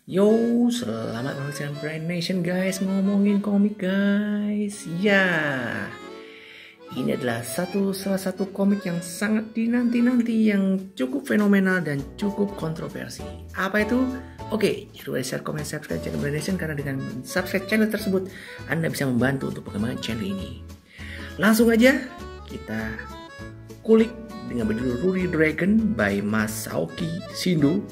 Yo, selamat datang di Brain Nation guys, ngomongin komik guys. Ya, ini adalah salah satu komik yang sangat dinanti-nanti, yang cukup fenomenal dan cukup kontroversi. Apa itu? Oke, jangan lupa share, komen, subscribe channel Brain Nation, karena dengan subscribe channel tersebut Anda bisa membantu untuk pengembangan channel ini. Langsung aja kita kulik dengan berjudul Ruri Dragon by Masaoki Shindo,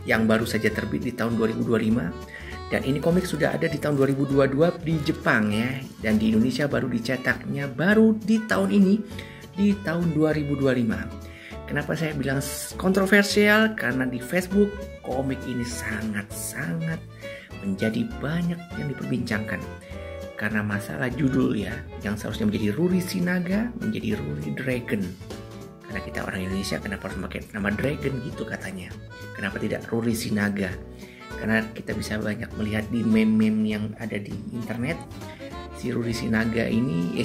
yang baru saja terbit di tahun 2025, dan ini komik sudah ada di tahun 2022 di Jepang ya, dan di Indonesia baru dicetaknya baru di tahun ini, di tahun 2025. Kenapa saya bilang kontroversial? Karena di Facebook komik ini sangat-sangat menjadi banyak yang diperbincangkan karena masalah judul ya, yang seharusnya menjadi Ruri Sinaga menjadi Ruri Dragon. Karena kita orang Indonesia, kenapa harus pakai nama Dragon gitu katanya? Kenapa tidak Ruri Sinaga? Karena kita bisa banyak melihat di meme-meme yang ada di internet, si Ruri Sinaga ini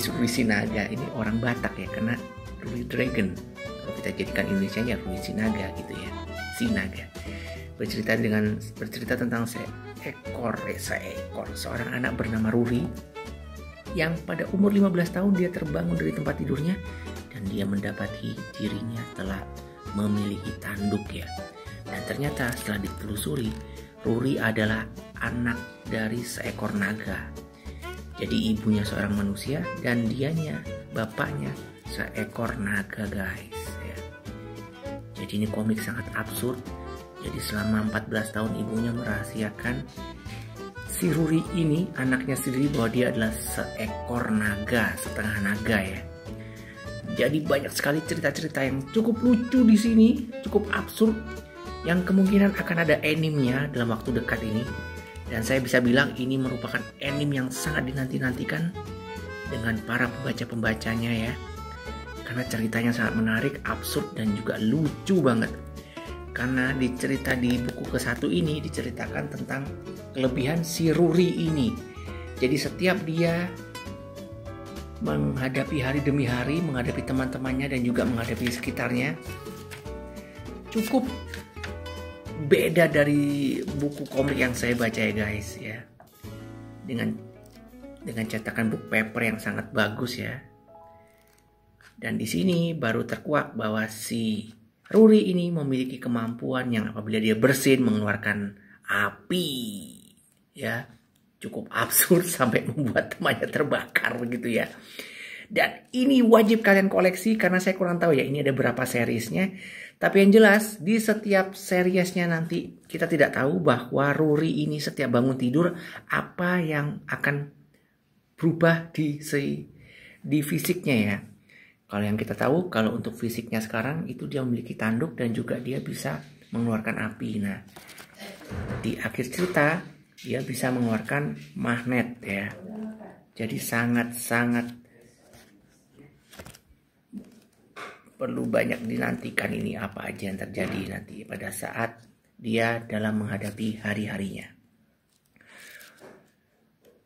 orang Batak ya, karena Ruri Dragon. Kalau kita jadikan Indonesianya Ruri Sinaga gitu ya, Sinaga. Bercerita tentang seorang anak bernama Ruri yang pada umur 15 tahun dia terbangun dari tempat tidurnya dan dia mendapati dirinya telah memiliki tanduk ya. Dan ternyata setelah ditelusuri, Ruri adalah anak dari seekor naga. Jadi ibunya seorang manusia dan dianya, bapaknya, seekor naga guys ya. Jadi ini komik sangat absurd. Jadi selama 14 tahun ibunya merahasiakan si Ruri ini, anaknya sendiri, bahwa dia adalah seekor naga, setengah naga ya. Jadi banyak sekali cerita-cerita yang cukup lucu di sini, cukup absurd, yang kemungkinan akan ada animenya dalam waktu dekat ini. Dan saya bisa bilang ini merupakan anime yang sangat dinanti-nantikan dengan para pembaca-pembacanya ya. Karena ceritanya sangat menarik, absurd, dan juga lucu banget. Karena di buku ke-1 ini diceritakan tentang kelebihan si Ruri ini. Jadi setiap dia menghadapi hari demi hari, menghadapi teman-temannya dan juga menghadapi sekitarnya, cukup beda dari buku komik yang saya baca ya guys ya. Dengan cetakan book paper yang sangat bagus ya. Dan di sini baru terkuak bahwa si Ruri ini memiliki kemampuan yang apabila dia bersin mengeluarkan api ya. Cukup absurd sampai membuat temannya terbakar gitu ya. Dan ini wajib kalian koleksi, karena saya kurang tahu ya ini ada berapa seriesnya. Tapi yang jelas di setiap seriesnya nanti kita tidak tahu bahwa Ruri ini setiap bangun tidur apa yang akan berubah di fisiknya ya. Kalau yang kita tahu, kalau untuk fisiknya sekarang itu dia memiliki tanduk dan juga dia bisa mengeluarkan api. Nah, di akhir cerita dia bisa mengeluarkan magnet ya. Jadi sangat-sangat perlu banyak dinantikan ini apa aja yang terjadi nanti pada saat dia dalam menghadapi hari-harinya.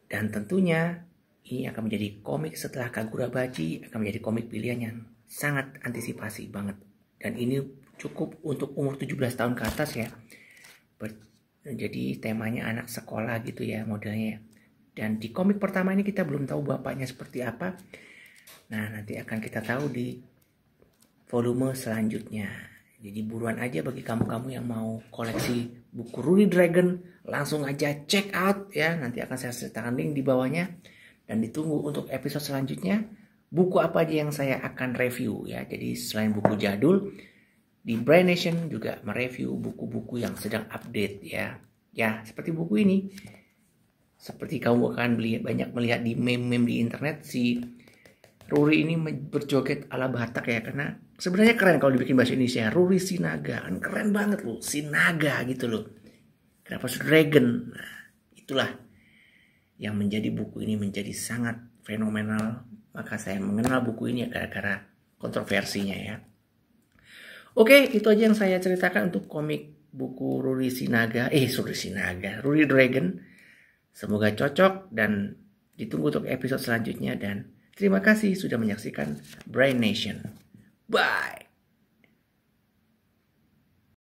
Dan tentunya ini akan menjadi komik setelah Kagura Bachi, akan menjadi komik pilihan yang sangat antisipasi banget. Dan ini cukup untuk umur 17 tahun ke atas ya. Jadi temanya anak sekolah gitu ya modelnya. Dan di komik pertama ini kita belum tahu bapaknya seperti apa. Nah, nanti akan kita tahu di volume selanjutnya. Jadi buruan aja bagi kamu-kamu yang mau koleksi buku Ruri Dragon, langsung aja check out ya. Nanti akan saya sertakan link di bawahnya. Dan ditunggu untuk episode selanjutnya buku apa aja yang saya akan review ya. Jadi selain buku jadul, di Brain Nation juga mereview buku-buku yang sedang update ya. Ya, seperti buku ini. Seperti kamu akan banyak melihat di meme-meme di internet, si Ruri ini berjoget ala Batak ya. Karena sebenarnya keren kalau dibikin bahasa Indonesia. Ruri Sinaga, kan keren banget loh. Sinaga gitu loh. Kenapa Dragon? Nah, itulah yang menjadi buku ini menjadi sangat fenomenal. Maka saya mengenal buku ini ya gara-gara kontroversinya ya. Oke, itu aja yang saya ceritakan untuk komik buku Ruri Dragon. Semoga cocok dan ditunggu untuk episode selanjutnya. Dan terima kasih sudah menyaksikan Brain Nation. Bye.